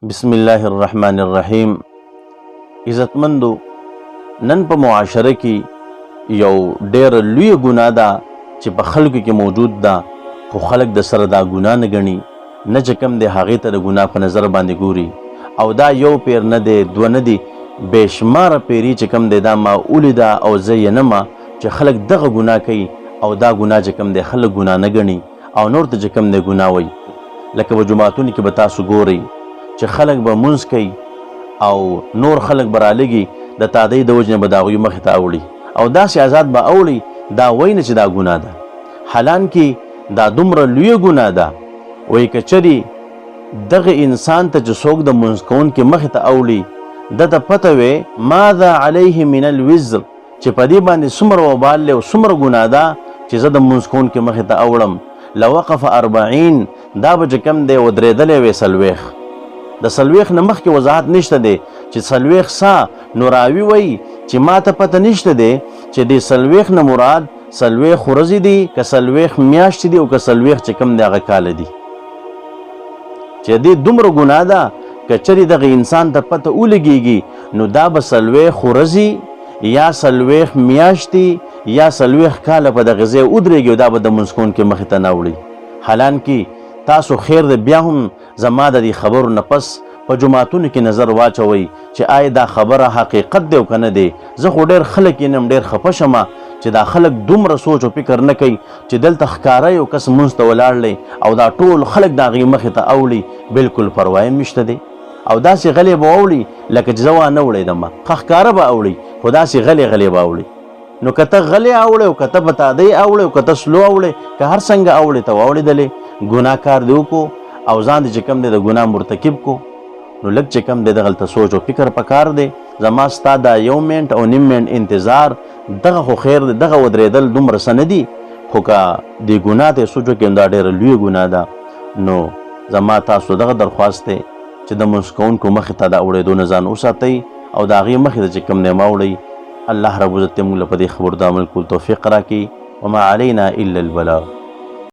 بسم الله الرحمن الرحیم. عزتمندو، نن په معاشره کې یو ډېر لوی ګناه ده چې په خلکو کې موجود ده، خو خلک د سره دا ګناه نه ګڼي، نه چې کوم دی هغې ته د ګناه په نظر باندې ګوري. او دا یو پیر نه دی، دوه نه دي، بېشماره پیري چې کوم دی دا ما ولیده او زه یې نه ما چې خلک دغه ګناه کوي او دا ګناه چې کوم دی خلک ګناه نه ګڼي او نور ته چې کوم دی ګناه وایي. لکه په جوماتونو کې به تاسو ګورئ چې خلک به مونځ کوي او نور خلک به رالګي د تادۍ د وجې نه به د هغوی مخې ته اوړي او داسې آزاد به اوړي، دا وایي نه چې دا ګناه ده، حالان کې دا دومره لویه ګناه ده. وایي که چرې دغه انسان ته چې څوک د مونځ کوونکي مخې ته اوړي، ده ته پته وی ماذا علیه من الوزر، چې په دې باندې څومره وبال دی او څومره ګناه ده چې زه د مونځ کوونکي مخې ته اوړم. لوقف 40، دا به چې کوم دی ودرېدلی وی 40. د 40 نه مخکې وضاحت نشته دی چې 40 سا نو راوي وایي چې ما ته پته نشته دی چې د 40 نه مراد 40 ورځې دي که 40 میاشتې دي او که 40 چې کوم دی هغه کاله دي، چې دې دومره ګناه ده. که چرې دغه انسان ته پته ولګېږي نو دا به 40 ورځې یا 40 میاشتې یا 40 کاله په دغه ځای ودرېږي او دا به د مونځ کوونکي مخې ته نه وړي. حالان کې تاسو خیر دی بیا هم زما د دې خبرو نه پس په جوماتونو کې نظر واچوئ چې آیا دا خبره حقیقت دی او که نه دی. زه خو ډېر خلک ینم ډېر خفه شمه چې دا خلک دومره سوچ او فکر نه کوي چې دلته ښکاره یو کس مونځ ته ولاړ دی او دا ټول خلک د هغې مخې ته اوړي، بلکل پروا یې نشته دی. او داسې غلی به اوړي لکه چې زه وانه وړېدم، ښه ښکاره به اوړي خو داسې غلی به اوړي. نو که ته غلی اوړې او که ته په تادۍ اوړې او که ته سلو اوړې، که هر څنګه اوړې ته واوړېدلې، ګناه کار دې وکړو او ځان دې چې کوم دی د ګناه مرتکب کو، نو لږ چې کوم دی دغلته سوچ او فکر پکار دی. زما ستا دا 1 منټ او نیم منټ انتظار دغه خو خیر دی، دغه ودرېدل دومره څه نه دي، خو که دې ګناه ته سوچ وکړې دا ډېره لویه ګناه ده. نو زما تاسو دغه درخواست دی چې د مونځ کوونکو مخې ته د اوړېدو نه ځان وساتئ او د هغې مخې ته چې کوم دی مه اوړئ. الله رب العزت موږ له په دې خبرو د عمل کولو توفیق راکړي. وما علینا الا البلاغ.